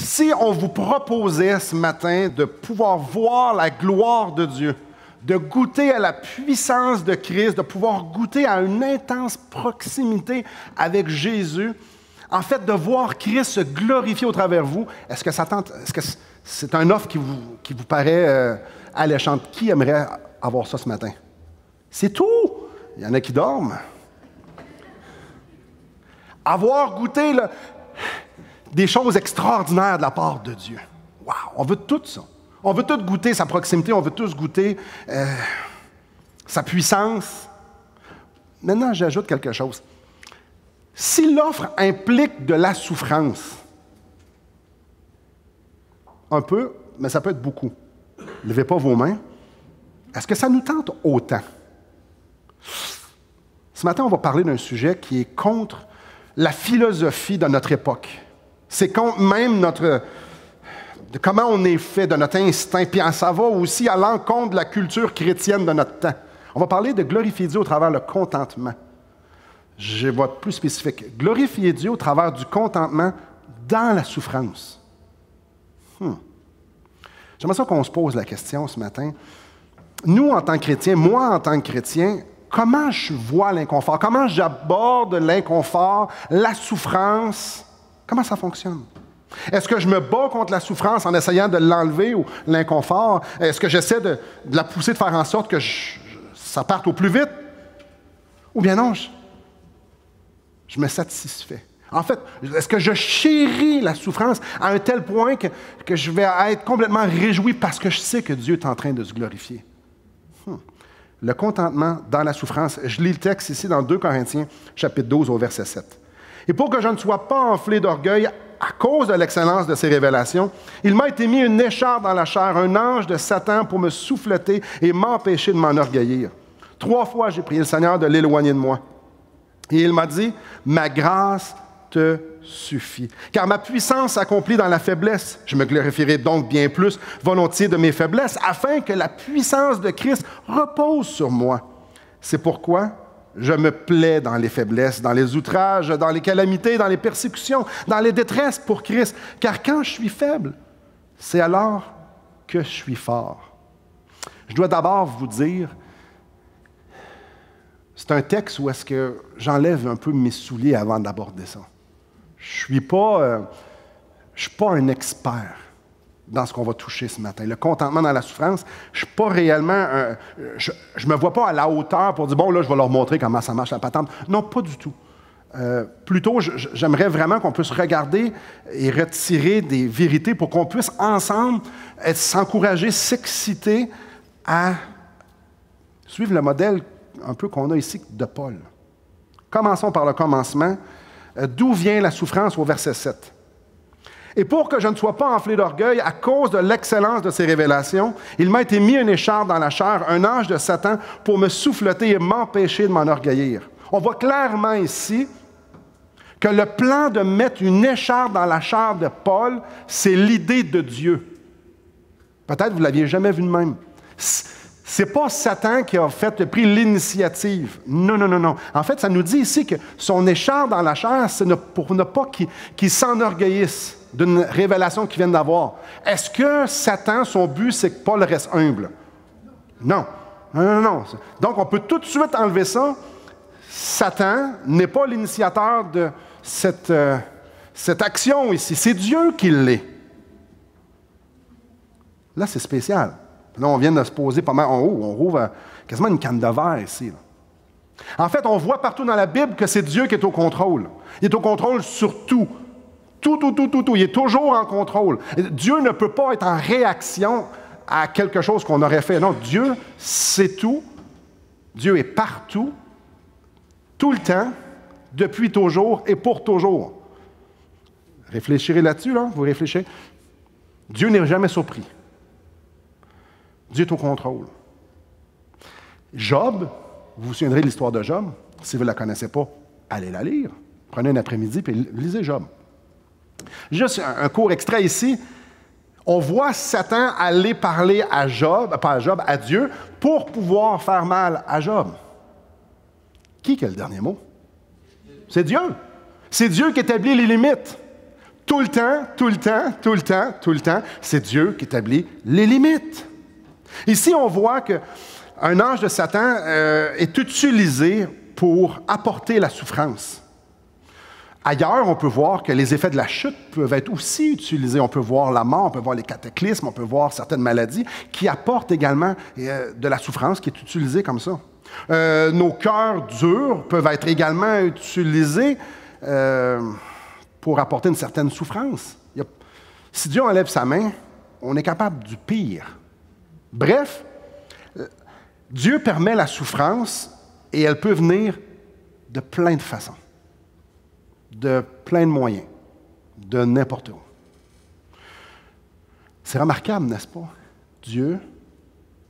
Si on vous proposait ce matin de pouvoir voir la gloire de Dieu, de goûter à la puissance de Christ, de pouvoir goûter à une intense proximité avec Jésus, en fait, de voir Christ se glorifier au travers de vous, est-ce que c'est une offre qui vous paraît alléchante? Qui aimerait avoir ça ce matin? C'est tout! Il y en a qui dorment. Avoir goûté des choses extraordinaires de la part de Dieu. Wow! On veut tout ça. On veut tous goûter sa proximité, on veut tous goûter sa puissance. Maintenant, j'ajoute quelque chose. Si l'offre implique de la souffrance, un peu, mais ça peut être beaucoup. Levez pas vos mains. Est-ce que ça nous tente autant? Ce matin, on va parler d'un sujet qui est contre la philosophie de notre époque. C'est contre même de comment on est fait, de notre instinct, puis ça va aussi à l'encontre de la culture chrétienne de notre temps. On va parler de glorifier Dieu au travers le contentement. Je vais être plus spécifique. Glorifier Dieu au travers du contentement dans la souffrance. J'aimerais ça qu'on se pose la question ce matin. Nous, en tant que chrétiens, moi, en tant que chrétien, comment je vois l'inconfort? Comment j'aborde l'inconfort, la souffrance? Comment ça fonctionne? Est-ce que je me bats contre la souffrance en essayant de l'enlever ou l'inconfort? Est-ce que j'essaie de la pousser, de faire en sorte que ça parte au plus vite? Ou bien non, je me satisfais. En fait, est-ce que je chéris la souffrance à un tel point que je vais être complètement réjoui parce que je sais que Dieu est en train de se glorifier? Le contentement dans la souffrance. Je lis le texte ici dans 2 Corinthiens, chapitre 12, au verset 7. « Et pour que je ne sois pas enflé d'orgueil à cause de l'excellence de ces révélations, il m'a été mis une écharpe dans la chair, un ange de Satan pour me souffleter et m'empêcher de m'enorgueillir. 3 fois, j'ai prié le Seigneur de l'éloigner de moi. Et il m'a dit, « Ma grâce te suffit. Car ma puissance s'accomplit dans la faiblesse. Je me glorifierai donc bien plus volontiers de mes faiblesses, afin que la puissance de Christ repose sur moi. C'est pourquoi je me plais dans les faiblesses, dans les outrages, dans les calamités, dans les persécutions, dans les détresses pour Christ. Car quand je suis faible, c'est alors que je suis fort. » Je dois d'abord vous dire, c'est un texte où est-ce que j'enlève un peu mes souliers avant d'aborder ça. Je ne suis pas un expert dans ce qu'on va toucher ce matin. Le contentement dans la souffrance, je ne suis pas réellement... je ne me vois pas à la hauteur pour dire, bon, là, je vais leur montrer comment ça marche la patente. Non, pas du tout. Plutôt, j'aimerais vraiment qu'on puisse regarder et retirer des vérités pour qu'on puisse ensemble s'encourager, s'exciter à suivre le modèle un peu qu'on a ici de Paul. Commençons par le commencement. D'où vient la souffrance au verset 7? « Et pour que je ne sois pas enflé d'orgueil à cause de l'excellence de ces révélations, il m'a été mis une écharpe dans la chair, un ange de Satan, pour me souffleter et m'empêcher de m'enorgueillir. » On voit clairement ici que le plan de mettre une écharpe dans la chair de Paul, c'est l'idée de Dieu. Peut-être que vous ne l'aviez jamais vu de même. C'est pas Satan qui a pris l'initiative. Non. En fait, ça nous dit ici que son écharpe dans la chair, c'est pour ne pas qu'il s'enorgueillisse d'une révélation qu'il vient d'avoir. Est-ce que Satan, son but, c'est que Paul reste humble? Non. Donc, on peut tout de suite enlever ça. Satan n'est pas l'initiateur de cette action ici. C'est Dieu qui l'est. Là, c'est spécial. Là, on vient de se poser pas mal en haut. On rouvre quasiment une canne de verre ici. Là. En fait, on voit partout dans la Bible que c'est Dieu qui est au contrôle. Il est au contrôle sur tout. Tout. Il est toujours en contrôle. Dieu ne peut pas être en réaction à quelque chose qu'on aurait fait. Non, Dieu, c'est tout. Dieu est partout, tout le temps, depuis toujours et pour toujours. Réfléchirez là-dessus, là. Vous réfléchissez. Dieu n'est jamais surpris. Dieu est au contrôle. Job, vous vous souviendrez de l'histoire de Job. Si vous ne la connaissez pas, allez la lire. Prenez un après-midi et lisez Job. Juste un court extrait ici. On voit Satan aller parler à Job, pas à Job, à Dieu, pour pouvoir faire mal à Job. Qui a le dernier mot? C'est Dieu. C'est Dieu qui établit les limites. Tout le temps, tout le temps, tout le temps, tout le temps, c'est Dieu qui établit les limites. Ici, on voit qu'un ange de Satan est utilisé pour apporter la souffrance. Ailleurs, on peut voir que les effets de la chute peuvent être aussi utilisés. On peut voir la mort, on peut voir les cataclysmes, on peut voir certaines maladies qui apportent également de la souffrance qui est utilisée comme ça. Nos cœurs durs peuvent être également utilisés pour apporter une certaine souffrance. Si Dieu enlève sa main, on est capable du pire. Bref, Dieu permet la souffrance et elle peut venir de plein de façons, de plein de moyens, de n'importe où. C'est remarquable, n'est-ce pas? Dieu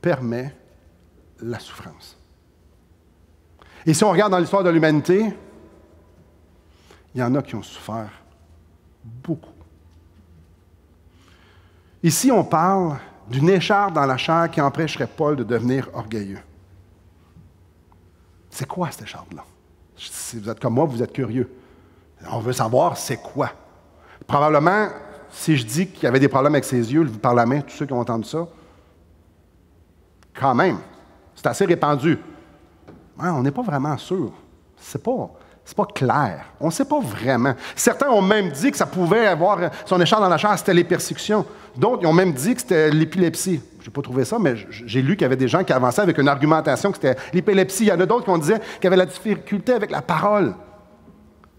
permet la souffrance. Et si on regarde dans l'histoire de l'humanité, il y en a qui ont souffert beaucoup. Ici, on parle d'une écharpe dans la chair qui empêcherait Paul de devenir orgueilleux. C'est quoi cette écharpe-là? Si vous êtes comme moi, vous êtes curieux. On veut savoir c'est quoi. Probablement, si je dis qu'il y avait des problèmes avec ses yeux, levé par la main, tous ceux qui ont entendu ça, quand même, c'est assez répandu. Ouais, on n'est pas vraiment sûr. C'est pas clair. On ne sait pas vraiment. Certains ont même dit que ça pouvait avoir son écharpe dans la chair, c'était les persécutions. D'autres ils ont même dit que c'était l'épilepsie. Je n'ai pas trouvé ça, mais j'ai lu qu'il y avait des gens qui avançaient avec une argumentation que c'était l'épilepsie. Il y en a d'autres qui disaient qu'il y avait la difficulté avec la parole.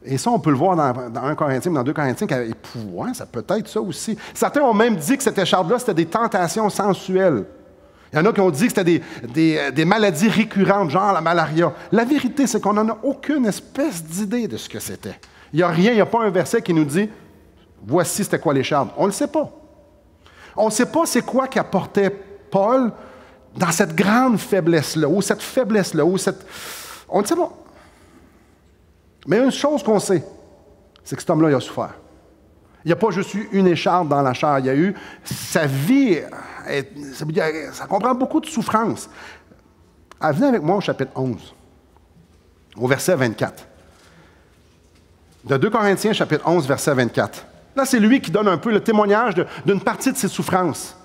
Et ça, on peut le voir dans 1 Corinthiens, dans 2 Corinthiens, ouais, ça peut être ça aussi. Certains ont même dit que cette écharpe-là, c'était des tentations sensuelles. Il y en a qui ont dit que c'était des maladies récurrentes, genre la malaria. La vérité, c'est qu'on n'en a aucune espèce d'idée de ce que c'était. Il n'y a rien, il n'y a pas un verset qui nous dit « Voici c'était quoi l'écharpe ». On ne le sait pas. On ne sait pas c'est quoi qu'apportait Paul dans cette grande faiblesse-là, ou cette faiblesse-là, ou cette... On ne sait pas. Mais une chose qu'on sait, c'est que cet homme-là, il a souffert. Il n'y a pas juste eu une écharpe dans la chair. Il y a eu sa vie, ça comprend beaucoup de souffrance. Venez avec moi au chapitre 11, au verset 24. De 2 Corinthiens, chapitre 11, verset 24. Là, c'est lui qui donne un peu le témoignage d'une partie de ses souffrances.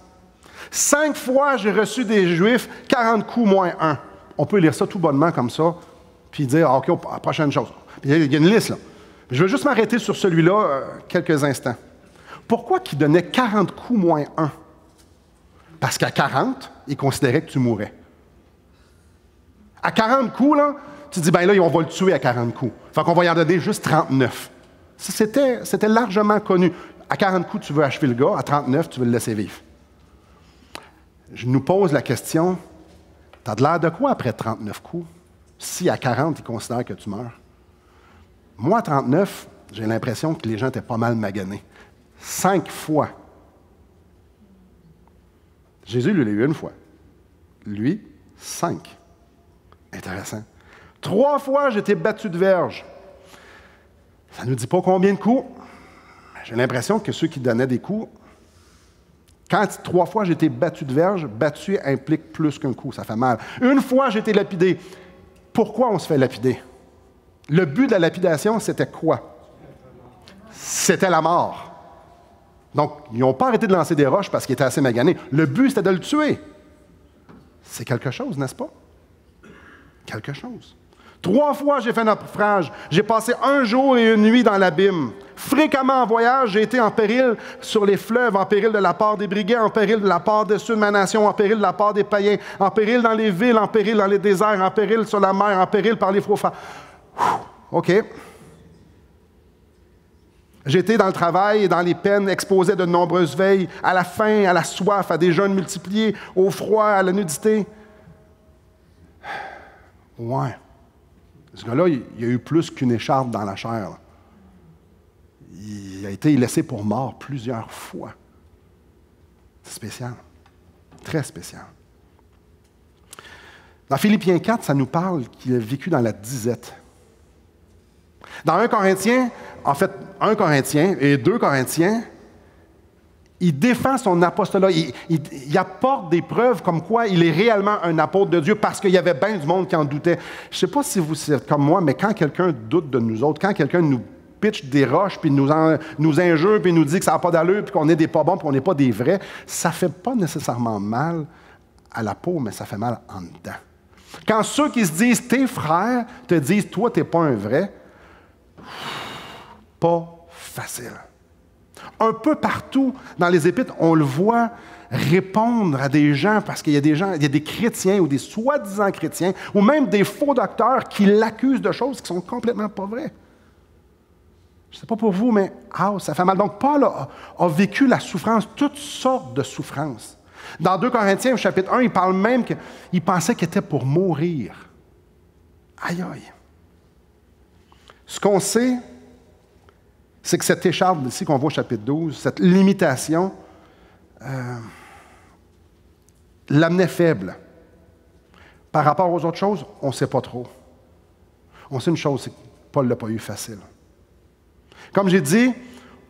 5 fois, j'ai reçu des Juifs, 40 coups moins 1. On peut lire ça tout bonnement comme ça, puis dire, OK, prochaine chose. Puis il y a une liste, là. Je vais juste m'arrêter sur celui-là quelques instants. Pourquoi qu'il donnait 40 coups moins 1? Parce qu'à 40, il considérait que tu mourrais. À 40 coups, là, tu dis, ben là, on va le tuer à 40 coups. Fait qu'on va y en donner juste 39. C'était largement connu. À 40 coups, tu veux achever le gars. À 39, tu veux le laisser vivre. Je nous pose la question, t'as de l'air de quoi après 39 coups? Si à 40, il considère que tu meurs. Moi, à 39, j'ai l'impression que les gens étaient pas mal maganés. 5 fois. Jésus, lui, l'a eu une fois. Lui, 5. Intéressant. 3 fois, j'ai été battu de verge. Ça ne nous dit pas combien de coups. J'ai l'impression que ceux qui donnaient des coups, quand 3 fois j'ai été battu de verge, battu implique plus qu'un coup, ça fait mal. 1 fois, j'ai été lapidé. Pourquoi on se fait lapider? Le but de la lapidation, c'était quoi? C'était la mort. Donc, ils n'ont pas arrêté de lancer des roches parce qu'ils étaient assez maganés. Le but, c'était de le tuer. C'est quelque chose, n'est-ce pas? Quelque chose. 3 fois, j'ai fait naufrage. J'ai passé 1 jour et 1 nuit dans l'abîme. Fréquemment en voyage, j'ai été en péril sur les fleuves, en péril de la part des brigands, en péril de la part de ceux de ma nation, en péril de la part des païens, en péril dans les villes, en péril dans les déserts, en péril sur la mer, en péril par les faux phare. OK. J'étais dans le travail et dans les peines, exposé à de nombreuses veilles, à la faim, à la soif, à des jeûnes multipliés, au froid, à la nudité. Ouais. Ce gars-là, il y a eu plus qu'une écharpe dans la chair. Là. Il a été laissé pour mort plusieurs fois. C'est spécial. Très spécial. Dans Philippiens 4, ça nous parle qu'il a vécu dans la disette. Dans 1 Corinthiens, en fait, 1 Corinthiens et 2 Corinthiens, il défend son apostolat. Il apporte des preuves comme quoi il est réellement un apôtre de Dieu parce qu'il y avait bien du monde qui en doutait. Je ne sais pas si vous êtes comme moi, mais quand quelqu'un doute de nous autres, quand quelqu'un nous pitche des roches, puis nous injure, puis nous dit que ça n'a pas d'allure, puis qu'on est des pas bons, puis qu'on n'est pas des vrais, ça ne fait pas nécessairement mal à la peau, mais ça fait mal en dedans. Quand ceux qui se disent tes frères te disent toi, tu n'es pas un vrai, pas facile. Un peu partout dans les Épîtres, on le voit répondre à des gens, parce qu'il y a des gens, il y a des chrétiens ou des soi-disant chrétiens, ou même des faux docteurs qui l'accusent de choses qui sont complètement pas vraies. Je ne sais pas pour vous, mais ça fait mal. Donc, Paul a vécu la souffrance, toutes sortes de souffrances. Dans 2 Corinthiens, au chapitre 1, il parle même qu'il pensait qu'il était pour mourir. Aïe, aïe. Ce qu'on sait, c'est que cette écharpe ici qu'on voit au chapitre 12, cette limitation, l'amenait faible. Par rapport aux autres choses, on ne sait pas trop. On sait une chose, c'est que Paul ne l'a pas eu facile. Comme j'ai dit,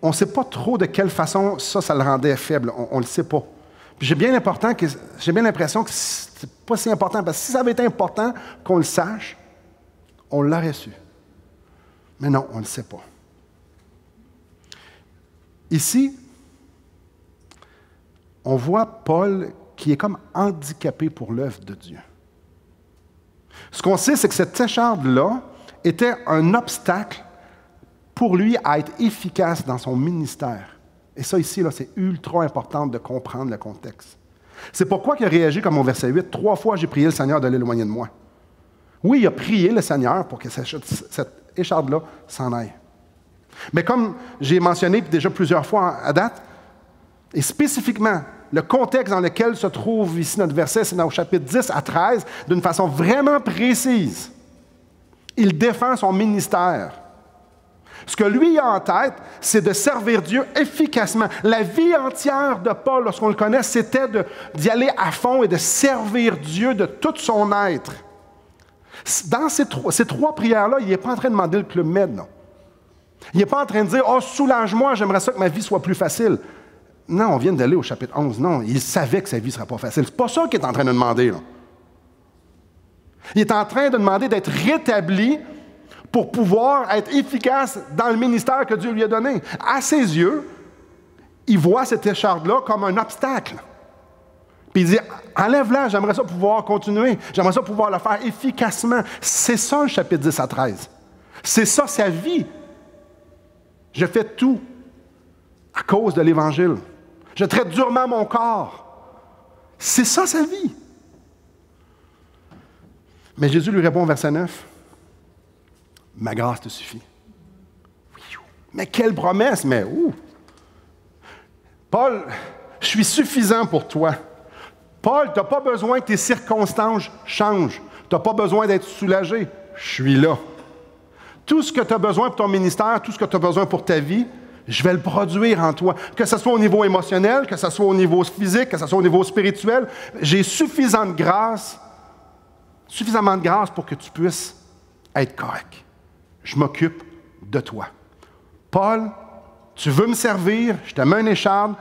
on ne sait pas trop de quelle façon ça le rendait faible. On ne le sait pas. Puis j'ai bien l'impression que c'est pas si important, parce que si ça avait été important qu'on le sache, on l'aurait su. Mais non, on ne le sait pas. Ici, on voit Paul qui est comme handicapé pour l'œuvre de Dieu. Ce qu'on sait, c'est que cette écharde-là était un obstacle pour lui à être efficace dans son ministère. Et ça, ici, là, c'est ultra important de comprendre le contexte. C'est pourquoi il a réagi comme au verset 8. 3 fois, j'ai prié le Seigneur de l'éloigner de moi. Oui, il a prié le Seigneur pour que cette écharde-là s'en aille. Mais comme j'ai mentionné déjà plusieurs fois à date, et spécifiquement, le contexte dans lequel se trouve ici notre verset, c'est dans le chapitre 10 à 13, d'une façon vraiment précise. Il défend son ministère. Ce que lui a en tête, c'est de servir Dieu efficacement. La vie entière de Paul, lorsqu'on le connaît, c'était d'y aller à fond et de servir Dieu de tout son être. Dans ces trois prières-là, il n'est pas en train de demander le Club Med, non. Il n'est pas en train de dire « Oh, soulage-moi, j'aimerais ça que ma vie soit plus facile. » Non, on vient d'aller au chapitre 11. Non, il savait que sa vie ne sera pas facile. C'est pas ça qu'il est en train de demander, là. Il est en train de demander d'être rétabli pour pouvoir être efficace dans le ministère que Dieu lui a donné. À ses yeux, il voit cette écharde-là comme un obstacle. Puis il dit, enlève-la, j'aimerais ça pouvoir continuer. J'aimerais ça pouvoir le faire efficacement. C'est ça le chapitre 10 à 13. C'est ça sa vie. Je fais tout à cause de l'Évangile. Je traite durement mon corps. C'est ça sa vie. Mais Jésus lui répond au verset 9. Ma grâce te suffit. Mais quelle promesse, mais où? Paul, je suis suffisant pour toi. Paul, tu n'as pas besoin que tes circonstances changent. Tu n'as pas besoin d'être soulagé. Je suis là. Tout ce que tu as besoin pour ton ministère, tout ce que tu as besoin pour ta vie, je vais le produire en toi. Que ce soit au niveau émotionnel, que ce soit au niveau physique, que ce soit au niveau spirituel, j'ai suffisamment de grâce pour que tu puisses être correct. Je m'occupe de toi. Paul, tu veux me servir, je te mets une écharde,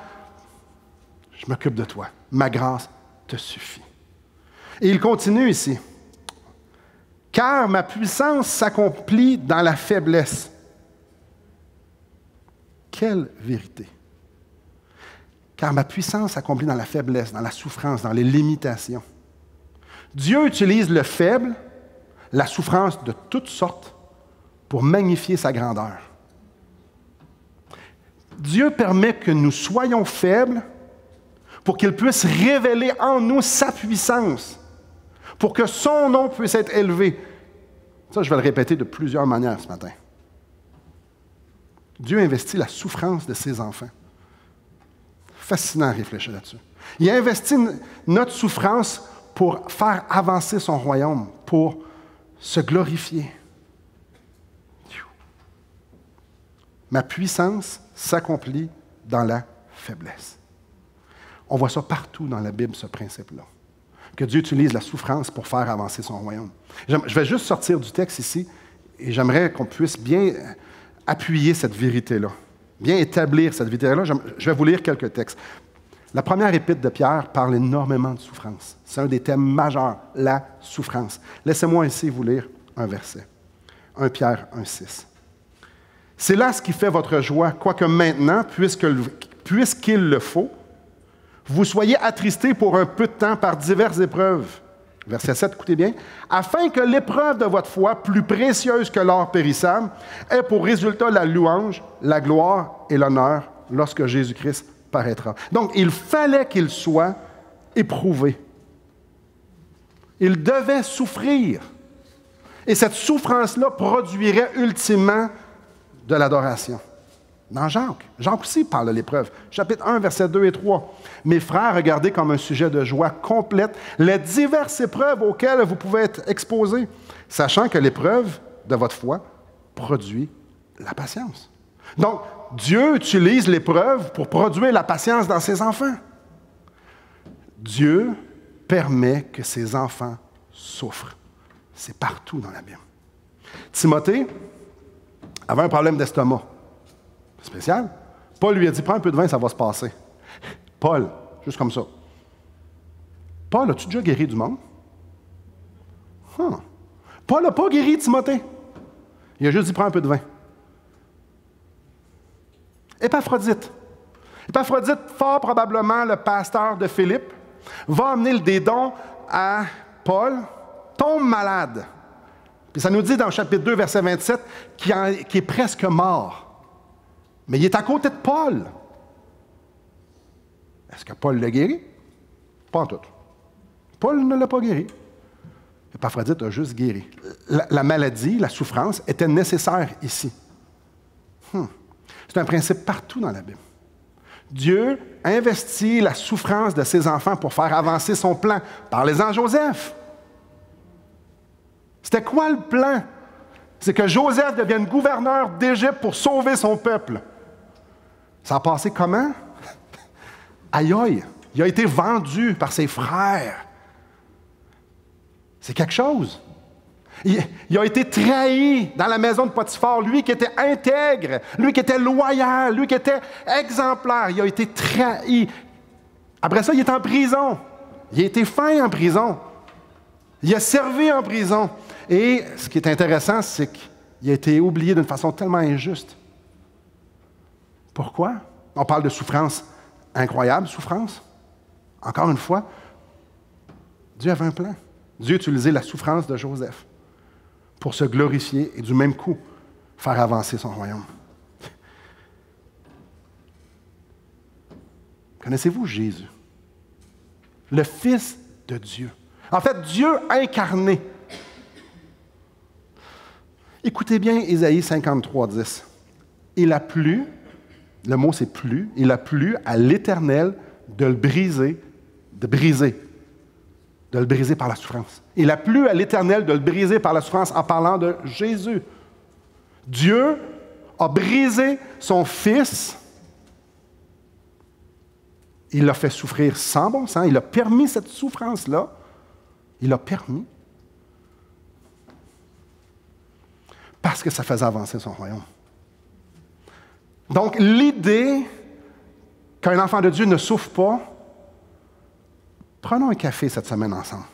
je m'occupe de toi. Ma grâce te suffit. Et il continue ici. Car ma puissance s'accomplit dans la faiblesse. Quelle vérité! Car ma puissance s'accomplit dans la faiblesse, dans la souffrance, dans les limitations. Dieu utilise le faible, la souffrance de toutes sortes, pour magnifier sa grandeur. Dieu permet que nous soyons faibles pour qu'il puisse révéler en nous sa puissance, pour que son nom puisse être élevé. Ça, je vais le répéter de plusieurs manières ce matin. Dieu investit la souffrance de ses enfants. Fascinant à réfléchir là-dessus. Il a investi notre souffrance pour faire avancer son royaume, pour se glorifier. Ma puissance s'accomplit dans la faiblesse. On voit ça partout dans la Bible, ce principe-là. Que Dieu utilise la souffrance pour faire avancer son royaume. Je vais juste sortir du texte ici et j'aimerais qu'on puisse bien appuyer cette vérité-là, bien établir cette vérité-là. Je vais vous lire quelques textes. La première épître de Pierre parle énormément de souffrance. C'est un des thèmes majeurs, la souffrance. Laissez-moi ici vous lire un verset. 1 Pierre 1,6. C'est là ce qui fait votre joie, quoique maintenant, puisqu'il le faut, vous soyez attristés pour un peu de temps par diverses épreuves. Verset 7, écoutez bien. Afin que l'épreuve de votre foi, plus précieuse que l'or périssable, ait pour résultat la louange, la gloire et l'honneur lorsque Jésus-Christ paraîtra. Donc, il fallait qu'il soit éprouvé. Il devait souffrir. Et cette souffrance-là produirait ultimement de l'adoration. Dans Jacques aussi parle de l'épreuve. Chapitre 1, versets 2 et 3. « Mes frères, regardez comme un sujet de joie complète les diverses épreuves auxquelles vous pouvez être exposés, sachant que l'épreuve de votre foi produit la patience. » Donc, Dieu utilise l'épreuve pour produire la patience dans ses enfants. Dieu permet que ses enfants souffrent. C'est partout dans la Bible. Timothée avait un problème d'estomac. Spécial. Paul lui a dit, prends un peu de vin, ça va se passer. Paul, juste comme ça. Paul, as-tu déjà guéri du monde? Paul n'a pas guéri Timothée. Il a juste dit, prends un peu de vin. Épaphrodite. Épaphrodite, fort probablement le pasteur de Philippe, va amener des dons à Paul, tombe malade. Puis ça nous dit dans le chapitre 2, verset 27, qu'il est presque mort. Mais il est à côté de Paul. Est-ce que Paul l'a guéri? Pas en tout. Paul ne l'a pas guéri. Épaphrodite a juste guéri. La maladie, la souffrance était nécessaire ici. C'est un principe partout dans la Bible. Dieu investit la souffrance de ses enfants pour faire avancer son plan. Parlez-en à Joseph. C'était quoi le plan? C'est que Joseph devienne gouverneur d'Égypte pour sauver son peuple. Ça a passé comment? Aïe aïe, il a été vendu par ses frères. C'est quelque chose. Il a été trahi dans la maison de Potiphar, lui qui était intègre, lui qui était loyal, lui qui était exemplaire. Il a été trahi. Après ça, il est en prison. Il a été fin en prison. Il a servi en prison. Et ce qui est intéressant, c'est qu'il a été oublié d'une façon tellement injuste. Pourquoi? On parle de souffrance, incroyable souffrance. Encore une fois, Dieu avait un plan. Dieu utilisait la souffrance de Joseph pour se glorifier et du même coup faire avancer son royaume. Connaissez-vous Jésus? Le Fils de Dieu. En fait, Dieu incarné. Écoutez bien Ésaïe 53, 10. Il a plu, le mot c'est plu, il a plu à l'Éternel de le briser, de le briser par la souffrance. Il a plu à l'Éternel de le briser par la souffrance en parlant de Jésus. Dieu a brisé son Fils. Il l'a fait souffrir sans bon sens. Il a permis cette souffrance-là. Il a permis. Parce que ça faisait avancer son royaume. Donc, l'idée qu'un enfant de Dieu ne souffre pas, prenons un café cette semaine ensemble.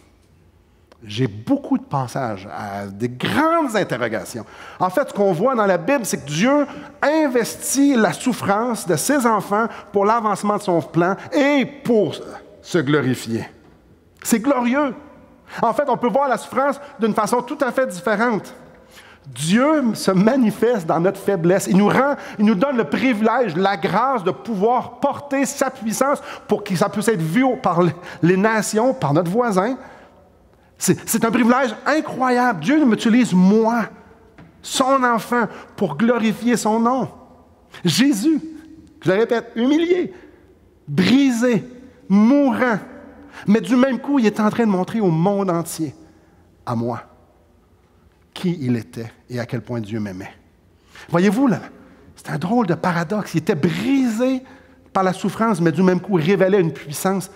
J'ai beaucoup de passages à des grandes interrogations. En fait, ce qu'on voit dans la Bible, c'est que Dieu investit la souffrance de ses enfants pour l'avancement de son plan et pour se glorifier. C'est glorieux. En fait, on peut voir la souffrance d'une façon tout à fait différente. Dieu se manifeste dans notre faiblesse. Il nous donne le privilège, la grâce de pouvoir porter sa puissance pour que ça puisse être vu par les nations, par notre voisin. C'est un privilège incroyable. Dieu m'utilise, moi, son enfant, pour glorifier son nom. Jésus, je le répète, humilié, brisé, mourant. Mais du même coup, il est en train de montrer au monde entier, à moi, qui il était et à quel point Dieu m'aimait. Voyez-vous, là, c'est un drôle de paradoxe. Il était brisé par la souffrance, mais du même coup, il révélait une puissance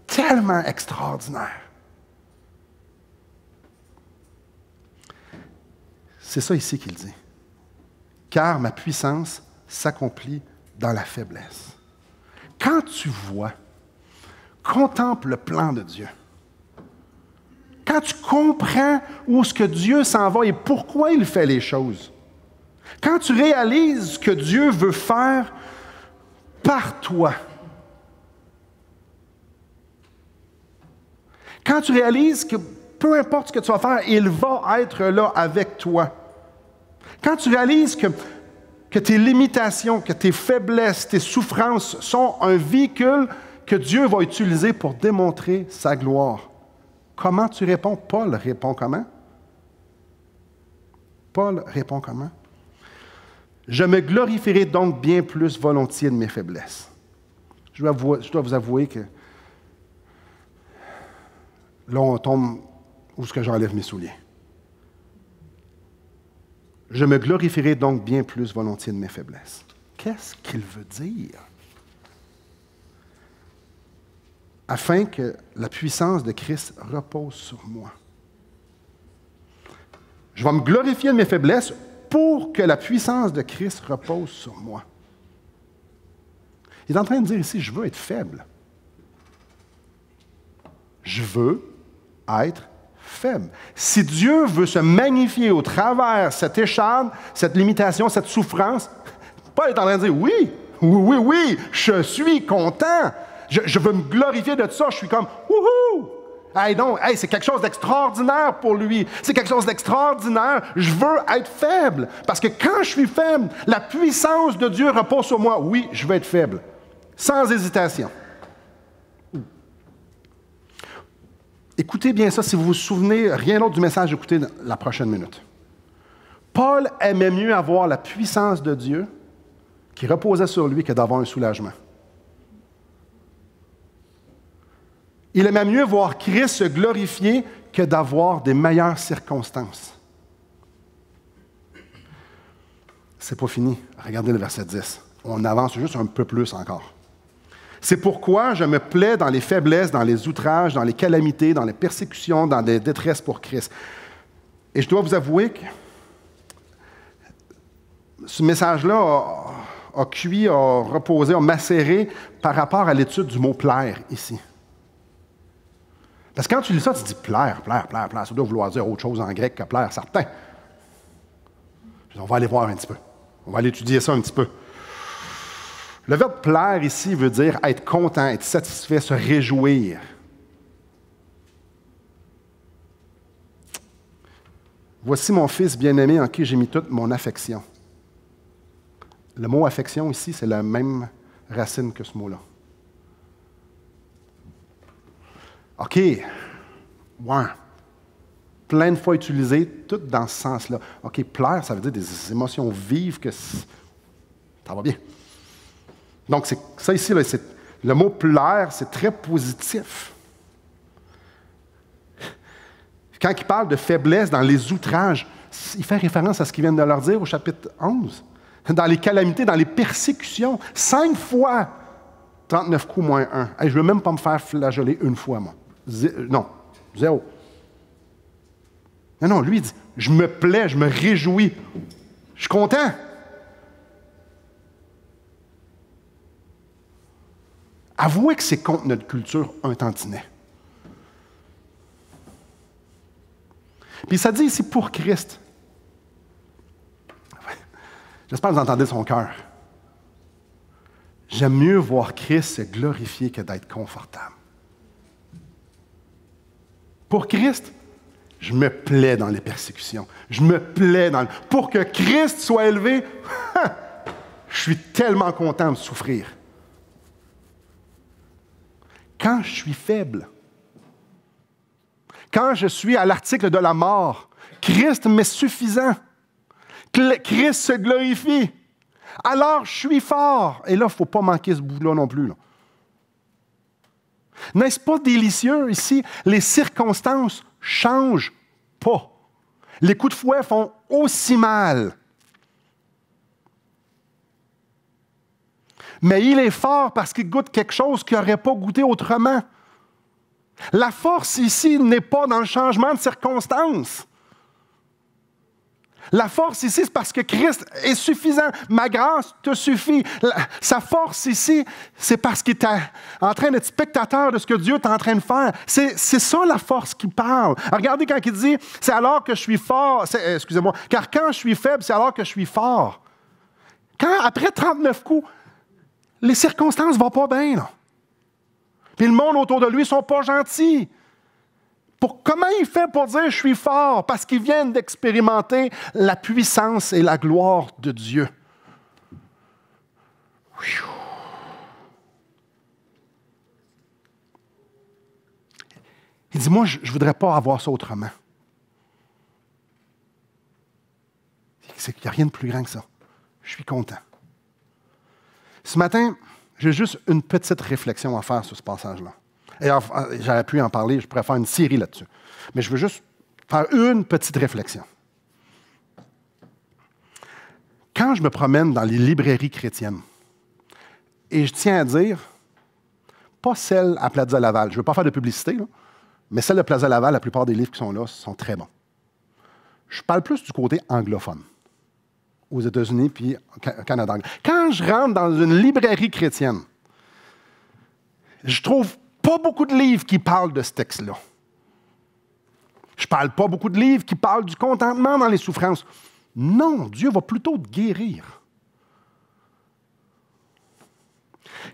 tellement extraordinaire. C'est ça ici qu'il dit. Car ma puissance s'accomplit dans la faiblesse. Quand tu vois, contemple le plan de Dieu. Quand tu comprends où est-ce que Dieu s'en va et pourquoi il fait les choses, Quand tu réalises ce que Dieu veut faire par toi, quand tu réalises que peu importe ce que tu vas faire, il va être là avec toi. Quand tu réalises que tes limitations, que tes faiblesses, tes souffrances sont un véhicule que Dieu va utiliser pour démontrer sa gloire. Comment tu réponds? Paul répond comment? Paul répond comment? Je me glorifierai donc bien plus volontiers de mes faiblesses. Je dois vous avouer que là, on tombe où est-ce que j'enlève mes souliers. Je me glorifierai donc bien plus volontiers de mes faiblesses. Qu'est-ce qu'il veut dire? Afin que la puissance de Christ repose sur moi. Je vais me glorifier de mes faiblesses pour que la puissance de Christ repose sur moi. Il est en train de dire ici, je veux être faible. Je veux être faible. Si Dieu veut se magnifier au travers cette écharpe, cette limitation, cette souffrance, Paul est en train de dire, oui, je suis content. Je veux me glorifier de ça. Je suis comme, wouhou! C'est quelque chose d'extraordinaire pour lui. C'est quelque chose d'extraordinaire. Je veux être faible. Parce que quand je suis faible, la puissance de Dieu repose sur moi. Oui, je veux être faible. Sans hésitation. Écoutez bien ça, si vous vous souvenez, rien d'autre du message, écoutez la prochaine minute. Paul aimait mieux avoir la puissance de Dieu qui reposait sur lui que d'avoir un soulagement. Il aimait mieux voir Christ se glorifier que d'avoir des meilleures circonstances. C'est pas fini. Regardez le verset 10. On avance juste un peu plus encore. C'est pourquoi je me plais dans les faiblesses, dans les outrages, dans les calamités, dans les persécutions, dans les détresses pour Christ. Et je dois vous avouer que ce message-là a cuit, a reposé, a macéré par rapport à l'étude du mot « plaire » ici. Parce que quand tu lis ça, tu te dis « plaire », ça doit vouloir dire autre chose en grec que « plaire », certain. On va aller voir un petit peu. On va aller étudier ça un petit peu. Le verbe « plaire » ici veut dire être content, être satisfait, se réjouir. Voici mon fils bien-aimé en qui j'ai mis toute mon affection. Le mot « affection » ici, c'est la même racine que ce mot-là. OK, ouais. Plein de fois utilisé, tout dans ce sens-là. OK, plaire, ça veut dire des émotions vives que ça va bien. Donc, ça ici, là, le mot plaire, c'est très positif. Quand il parle de faiblesse dans les outrages, il fait référence à ce qu'il vient de leur dire au chapitre 11. Dans les calamités, dans les persécutions, 5 fois 39 coups moins 1. Hey, je ne veux même pas me faire flageoler une fois, moi. Non, 0. Non, lui, il dit, je me plais, je me réjouis. Je suis content. Avouez que c'est contre notre culture un tantinet. Puis ça dit ici pour Christ. J'espère que vous entendez son cœur. J'aime mieux voir Christ se glorifier que d'être confortable. Pour Christ, je me plais dans les persécutions. Je me plais dans... Pour que Christ soit élevé, je suis tellement content de souffrir. Quand je suis faible, quand je suis à l'article de la mort, Christ m'est suffisant. Christ se glorifie. Alors, je suis fort. Et là, il ne faut pas manquer ce bout-là non plus. Là. N'est-ce pas délicieux ici? Les circonstances ne changent pas. Les coups de fouet font aussi mal. Mais il est fort parce qu'il goûte quelque chose qu'il n'aurait pas goûté autrement. La force ici n'est pas dans le changement de circonstances. La force ici, c'est parce que Christ est suffisant. Ma grâce te suffit. Sa force ici, c'est parce qu'il est en train d'être spectateur de ce que Dieu est en train de faire. C'est ça la force qui parle. Regardez quand il dit, c'est alors que je suis fort. Excusez-moi. Car quand je suis faible, c'est alors que je suis fort. Quand, après 39 coups, les circonstances ne vont pas bien, là. Puis le monde autour de lui ne sont pas gentils. Comment il fait pour dire « je suis fort » ? Parce qu'il vient d'expérimenter la puissance et la gloire de Dieu. Il dit « moi, je ne voudrais pas avoir ça autrement. » C'est qu'il n'y a rien de plus grand que ça. Je suis content. Ce matin, j'ai juste une petite réflexion à faire sur ce passage-là. Et j'aurais pu en parler, je pourrais faire une série là-dessus. Mais je veux juste faire une petite réflexion. Quand je me promène dans les librairies chrétiennes, et je tiens à dire, pas celle à Plaza Laval, je ne veux pas faire de publicité, là, mais celle de Plaza Laval, la plupart des livres qui sont là sont très bons. Je parle plus du côté anglophone, aux États-Unis puis au Canada. Quand je rentre dans une librairie chrétienne, je trouve pas beaucoup de livres qui parlent de ce texte-là. Je ne parle pas beaucoup de livres qui parlent du contentement dans les souffrances. Non, Dieu va plutôt te guérir.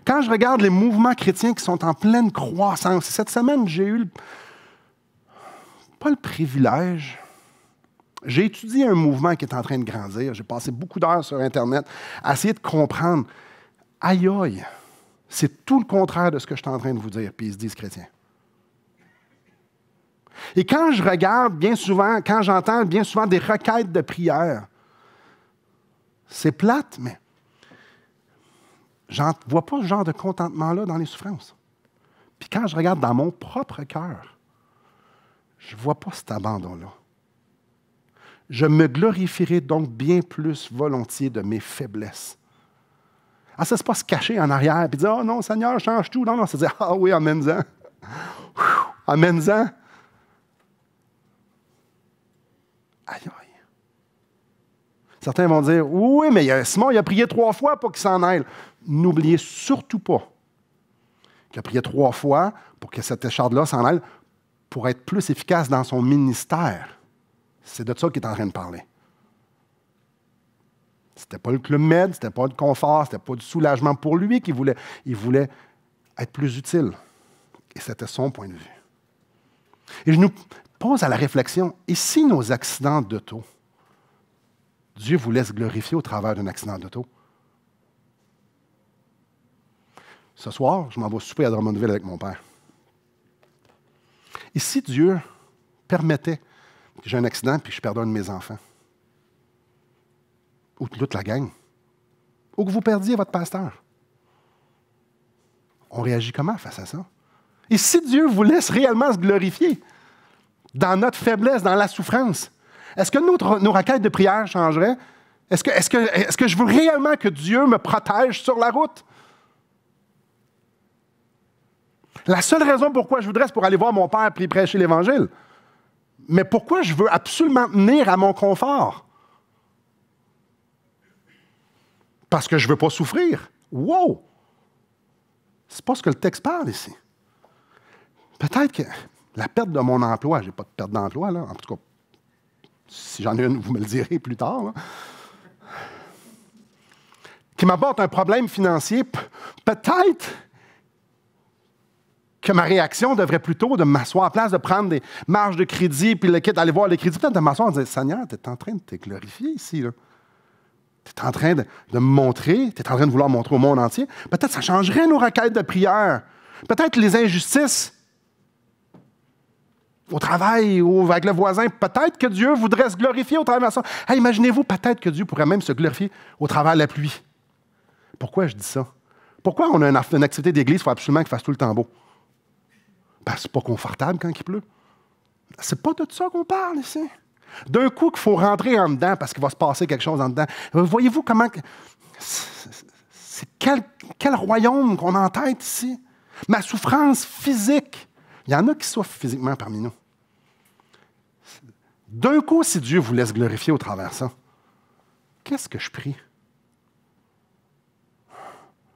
Quand je regarde les mouvements chrétiens qui sont en pleine croissance, cette semaine, j'ai eu pas le privilège. J'ai étudié un mouvement qui est en train de grandir. J'ai passé beaucoup d'heures sur Internet à essayer de comprendre. Aïe aïe! C'est tout le contraire de ce que je suis en train de vous dire, puis ils se disent chrétiens. Et quand je regarde bien souvent, quand j'entends bien souvent des requêtes de prière, c'est plate, mais je ne vois pas ce genre de contentement-là dans les souffrances. Puis quand je regarde dans mon propre cœur, je ne vois pas cet abandon-là. Je me glorifierai donc bien plus volontiers de mes faiblesses. Ah, ça, c'est pas se cacher en arrière et dire « Oh non, Seigneur, change tout. » Non, c'est dire « Ah oui, amène-en. Amène-en. » Aïe, aïe. Certains vont dire « Oui, mais Simon, il a prié 3 fois pour qu'il s'en aille. » N'oubliez surtout pas qu'il a prié 3 fois pour que cette écharde-là s'en aille pour être plus efficace dans son ministère. C'est de ça qu'il est en train de parler. C'était pas le Club Med, c'était pas du confort, c'était pas du soulagement pour lui qu'il voulait. Il voulait être plus utile. Et c'était son point de vue. Et je nous pose à la réflexion, et si nos accidents d'auto, Dieu vous laisse glorifier au travers d'un accident d'auto? Ce soir, je m'en vais souper à Drummondville avec mon père. Et si Dieu permettait que j'ai un accident et que je perde un de mes enfants, ou toute la gang, ou que vous perdiez votre pasteur, on réagit comment face à ça? Et si Dieu vous laisse réellement se glorifier dans notre faiblesse, dans la souffrance, est-ce que nos requêtes de prière changeraient? Est-ce que je veux réellement que Dieu me protège sur la route? La seule raison pourquoi je voudrais, c'est pour aller voir mon père et prêcher l'Évangile. Mais pourquoi je veux absolument tenir à mon confort? Parce que je ne veux pas souffrir. Wow! C'est pas ce que le texte parle ici. Peut-être que la perte de mon emploi, je n'ai pas de perte d'emploi, là. En tout cas, si j'en ai une, vous me le direz plus tard, là. Qui m'apporte un problème financier, peut-être que ma réaction devrait plutôt de m'asseoir à la place de prendre des marges de crédit, puis le kit, aller voir les crédits, peut-être de m'asseoir et de dire « Seigneur, tu es en train de te glorifier ici, là. Tu es en train de me montrer, tu es en train de vouloir montrer au monde entier. Peut-être que ça changerait nos requêtes de prière. Peut-être les injustices au travail ou avec le voisin, peut-être que Dieu voudrait se glorifier au travers de ça. Hey, imaginez-vous, peut-être que Dieu pourrait même se glorifier au travers de la pluie. Pourquoi je dis ça? Pourquoi on a une activité d'église, il faut absolument qu'il fasse tout le temps beau? Parce que c'est pas confortable quand il pleut. C'est pas de ça qu'on parle ici. D'un coup, qu'il faut rentrer en dedans parce qu'il va se passer quelque chose en dedans. Voyez-vous comment... C'est quel royaume qu'on a en tête ici? Ma souffrance physique. Il y en a qui souffrent physiquement parmi nous. D'un coup, si Dieu vous laisse glorifier au travers de ça, qu'est-ce que je prie?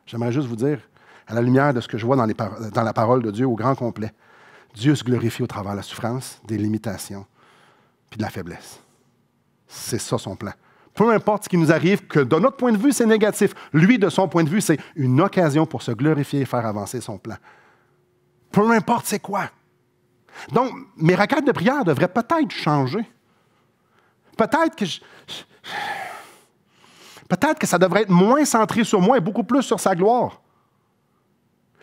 J'aimerais juste vous dire, à la lumière de ce que je vois dans la parole de Dieu au grand complet, Dieu se glorifie au travers de la souffrance, des limitations, puis de la faiblesse. C'est ça son plan. Peu importe ce qui nous arrive, que de notre point de vue, c'est négatif. Lui, de son point de vue, c'est une occasion pour se glorifier et faire avancer son plan. Peu importe c'est quoi. Donc, mes requêtes de prière devraient peut-être changer. Peut-être que ça devrait être moins centré sur moi et beaucoup plus sur sa gloire.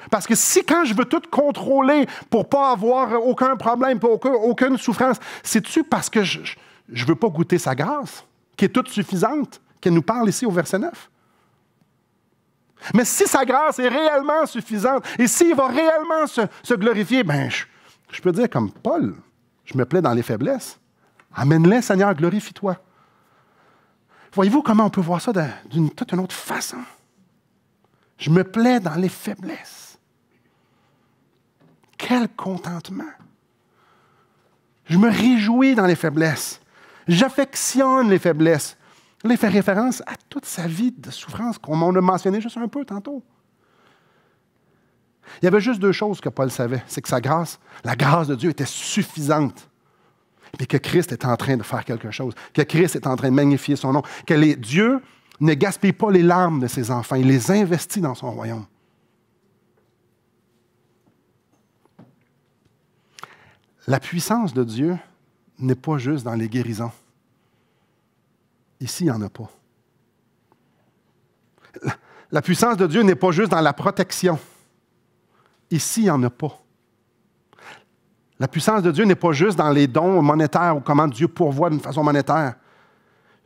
Parce que si quand je veux tout contrôler pour ne pas avoir aucun problème, pour aucune souffrance, c'est-tu parce que je ne veux pas goûter sa grâce, qui est toute suffisante, qu'elle nous parle ici au verset 9? Mais si sa grâce est réellement suffisante, et s'il va réellement se glorifier, bien, je peux dire comme Paul, je me plais dans les faiblesses. Amène-les, Seigneur, glorifie-toi. Voyez-vous comment on peut voir ça d'une toute une autre façon? Je me plais dans les faiblesses. Quel contentement! Je me réjouis dans les faiblesses. J'affectionne les faiblesses. Là, il fait référence à toute sa vie de souffrance qu'on a mentionné juste un peu tantôt. Il y avait juste deux choses que Paul savait. C'est que sa grâce, la grâce de Dieu était suffisante. Puis que Christ est en train de faire quelque chose. Que Christ est en train de magnifier son nom. Que Dieu ne gaspille pas les larmes de ses enfants. Il les investit dans son royaume. La puissance de Dieu n'est pas juste dans les guérisons. Ici, il n'y en a pas. La puissance de Dieu n'est pas juste dans la protection. Ici, il n'y en a pas. La puissance de Dieu n'est pas juste dans les dons monétaires ou comment Dieu pourvoit d'une façon monétaire.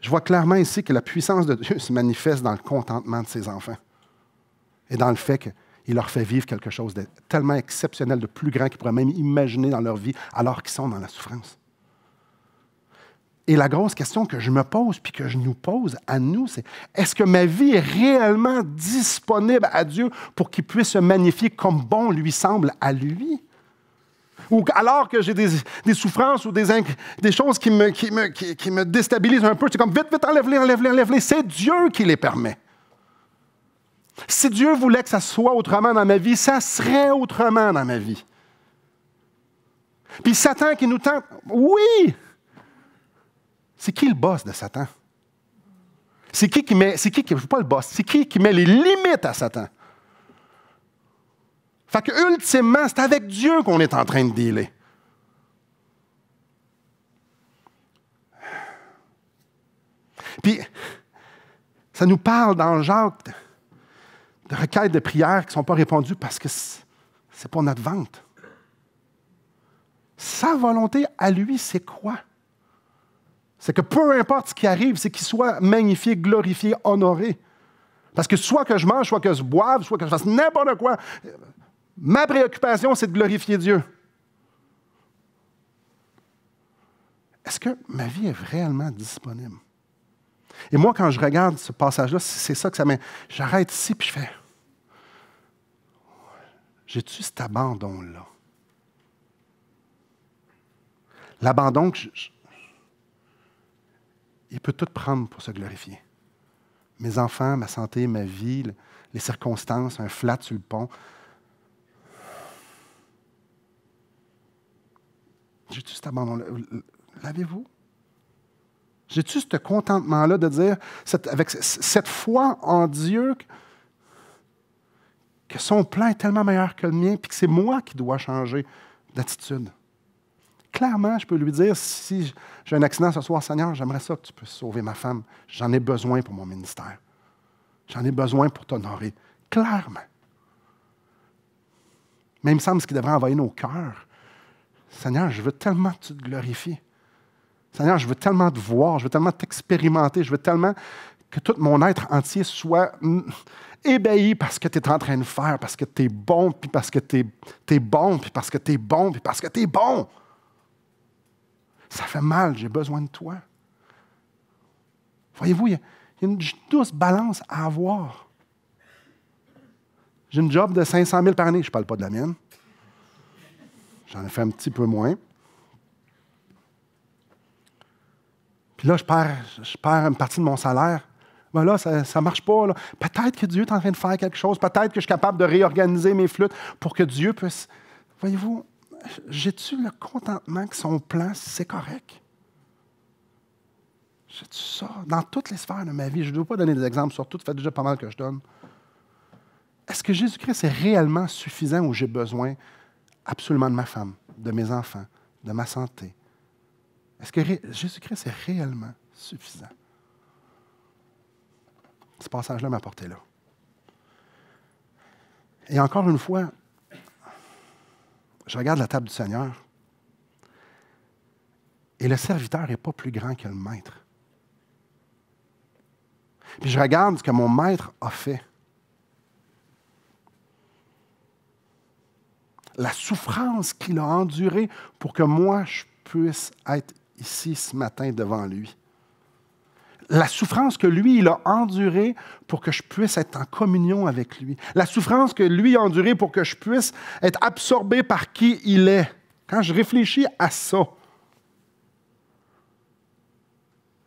Je vois clairement ici que la puissance de Dieu se manifeste dans le contentement de ses enfants et dans le fait qu'il leur fait vivre quelque chose de tellement exceptionnel, de plus grand qu'ils pourraient même imaginer dans leur vie alors qu'ils sont dans la souffrance. Et la grosse question que je me pose puis que je nous pose à nous, c'est est-ce que ma vie est réellement disponible à Dieu pour qu'il puisse se magnifier comme bon lui semble à lui? Ou alors que j'ai des souffrances ou des choses qui me déstabilisent un peu, c'est comme vite, enlève-les. C'est Dieu qui les permet. Si Dieu voulait que ça soit autrement dans ma vie, ça serait autrement dans ma vie. Puis Satan qui nous tente, oui! C'est qui le boss de Satan? C'est qui met les limites à Satan? Fait que, ultimement, c'est avec Dieu qu'on est en train de dealer. Puis, ça nous parle dans Jacques de requêtes de prière qui ne sont pas répondues parce que c'est pour notre vente. Sa volonté à lui, c'est quoi? C'est que peu importe ce qui arrive, c'est qu'il soit magnifié, glorifié, honoré. Parce que soit que je mange, soit que je boive, soit que je fasse n'importe quoi, ma préoccupation, c'est de glorifier Dieu. Est-ce que ma vie est réellement disponible? Et moi, quand je regarde ce passage-là, c'est ça que ça m'est. J'arrête ici puis je fais. J'ai-tu cet abandon-là? L'abandon que il peut tout prendre pour se glorifier. Mes enfants, ma santé, ma vie, les circonstances, un flat sur le pont. J'ai-tu cet abandon-là? L'avez-vous? J'ai-tu ce contentement-là de dire, avec cette foi en Dieu, que son plan est tellement meilleur que le mien, puis que c'est moi qui dois changer d'attitude? Clairement, je peux lui dire, si j'ai un accident ce soir, Seigneur, j'aimerais ça que tu puisses sauver ma femme. J'en ai besoin pour mon ministère. J'en ai besoin pour t'honorer. Clairement. Mais il me semble ce qui devrait envahir nos cœurs. Seigneur, je veux tellement que tu te glorifies. Seigneur, je veux tellement te voir, je veux tellement t'expérimenter, je veux tellement que tout mon être entier soit ébahi par ce que tu es en train de faire, parce que tu es bon, puis parce que tu es bon, puis parce que tu es bon, puis parce que tu es bon. Ça fait mal, j'ai besoin de toi. Voyez-vous, il y a une douce balance à avoir. J'ai une job de 500 000 par année. Je ne parle pas de la mienne. J'en ai fait un petit peu moins. Puis là, je perds une partie de mon salaire. Ben là, ça ne marche pas. Là. Peut-être que Dieu est en train de faire quelque chose. Peut-être que je suis capable de réorganiser mes flûtes pour que Dieu puisse... Voyez-vous, j'ai-tu le contentement que son plan, c'est correct? J'ai-tu ça? Dans toutes les sphères de ma vie, je ne dois pas donner des exemples sur tout, ça fait déjà pas mal que je donne. Est-ce que Jésus-Christ est réellement suffisant ou j'ai besoin absolument de ma femme, de mes enfants, de ma santé? Est-ce que Jésus-Christ est réellement suffisant? Ce passage-là m'a porté là. Et encore une fois, je regarde la table du Seigneur et le serviteur n'est pas plus grand que le maître. Puis je regarde ce que mon maître a fait. La souffrance qu'il a endurée pour que moi, je puisse être ici ce matin devant lui. La souffrance que lui, il a endurée pour que je puisse être en communion avec lui. La souffrance que lui a endurée pour que je puisse être absorbé par qui il est. Quand je réfléchis à ça,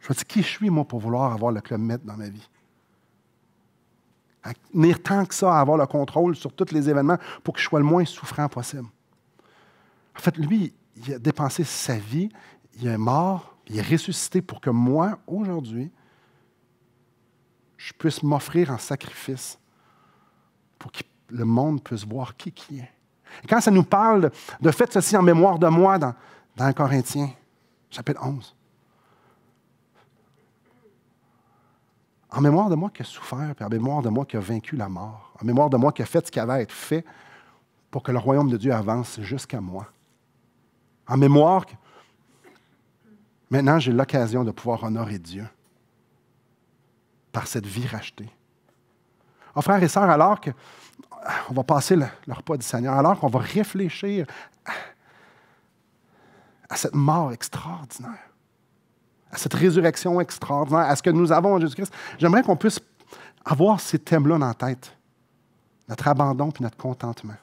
je me dis, qui je suis, moi, pour vouloir avoir le Club Med dans ma vie? À tenir tant que ça, à avoir le contrôle sur tous les événements pour que je sois le moins souffrant possible. En fait, lui, il a dépensé sa vie, il est mort, il est ressuscité pour que moi, aujourd'hui, je puisse m'offrir en sacrifice pour que le monde puisse voir qui est. Et quand ça nous parle de « faites ceci en mémoire de moi » dans Corinthiens, chapitre 11, en mémoire de moi qui a souffert, puis en mémoire de moi qui a vaincu la mort, en mémoire de moi qui a fait ce qui avait à être fait pour que le royaume de Dieu avance jusqu'à moi. En mémoire que maintenant j'ai l'occasion de pouvoir honorer Dieu par cette vie rachetée. Oh, frères et sœurs, alors qu'on va passer le repas du Seigneur, alors qu'on va réfléchir à cette mort extraordinaire, à cette résurrection extraordinaire, à ce que nous avons en Jésus-Christ, j'aimerais qu'on puisse avoir ces thèmes-là dans la tête. Notre abandon puis notre contentement.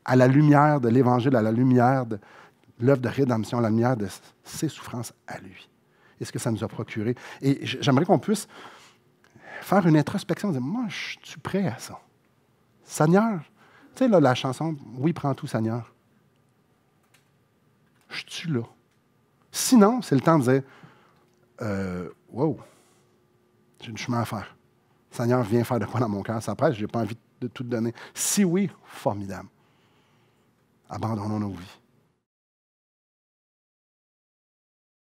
À la lumière de l'Évangile, à la lumière de l'œuvre de rédemption, à la lumière de ses souffrances à lui. Et ce que ça nous a procuré. Et j'aimerais qu'on puisse faire une introspection, dire, moi, je suis prêt à ça. Seigneur, tu sais, là, la chanson, oui, prends tout, Seigneur. Je suis là. Sinon, c'est le temps de dire, wow, j'ai du chemin à faire. Seigneur, viens faire de quoi dans mon cœur? Ça presse, je n'ai pas envie de tout donner. Si oui, formidable. Abandonnons nos vies.